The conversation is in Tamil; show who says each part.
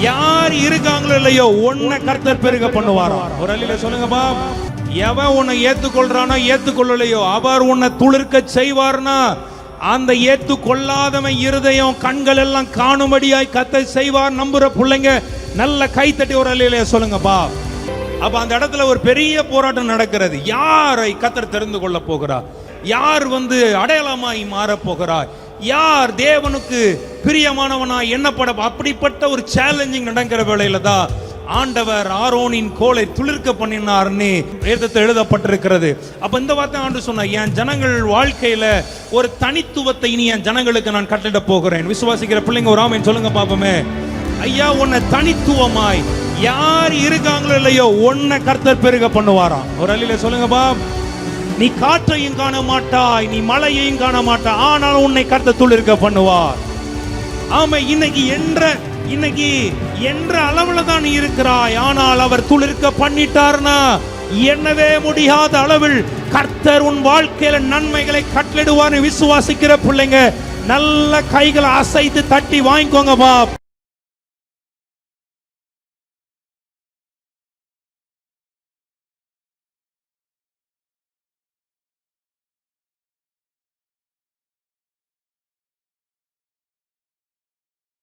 Speaker 1: யார் இருக்காங்களோ இல்லையோ உன்னை கர்த்தர் பெருக பண்ணுவாராம். ஒரு அல்லேலூயா சொல்லுங்கப்பா. எவன் உன்னை ஏத்துக்கொள்றானோ ஏத்துக்கொள்ளலையோ அவர் உன்னை துளிர்க்க செய்வார்னா அந்த ஏத்துக்கொள்ளாதவன் இருதயம் கண்கள் எல்லாம் காணும்படியாய் கர்த்தர் செய்வார். நம்புற பிள்ளைங்க நல்ல கைத்தட்டி ஒரு அல்லேலூயா சொல்லுங்கப்பா. அப்ப அந்த இடத்துல ஒரு பெரிய போராட்டம் நடக்கிறது. யாரை கர்த்தர் தெரிந்து கொள்ள போகிறார்? யார் அடையாளமாய் மாற போகிறார்? யார் தேவனுக்கு பிரியமானவனாய் எண்ணப்பட? அப்படிப்பட்ட ஒரு சேலஞ்சிங் நடக்கிற வேளையில தான் ஆண்டவர் ஆரோனின் கோலை துளிர்க்க பண்ணினார்னு வேதத்தில் எழுதப்பட்டிருக்கிறது. அப்ப இந்த வார்த்தை ஆண்டு சொன்னார், என் ஜனங்கள் வாழ்க்கையில ஒரு தனித்துவத்தை இனி என் ஜனங்களுக்கு நான் கட்டிட போகிறேன். விசுவாசிக்கிற பிள்ளைங்க ஒரு ஆமென் சொல்லுங்க பாப்போமே. ஐயா, உன்னை தனித்துவமாய் யார் இருக்காங்களோ இல்லையோ உன்னை கர்த்தர் பெருக பண்ணுவாராம். ஒரு அல்லேலூயா சொல்லுங்கப்பா. நீ காற்றையும் காண மாட்டாய், நீ மழையையும் காண மாட்டாய், ஆனால் உன்னை கர்த்தர் துளிர்க்க பண்ணுவார். ஆமா, இன்னைக்கு என்ற அளவுல தான் நீ இருக்கிறாய், ஆனால் அவர் துளிர்க்க பண்ணிட்டார்னா எண்ணவே முடியாத அளவில் கர்த்தர் உன் வாழ்க்கையில நன்மைகளை கட்டளிடுவார்னு விசுவாசிக்கிற பிள்ளைங்க நல்ல கைகளை அசைத்து தட்டி வாங்கிக்கோங்க பாப்.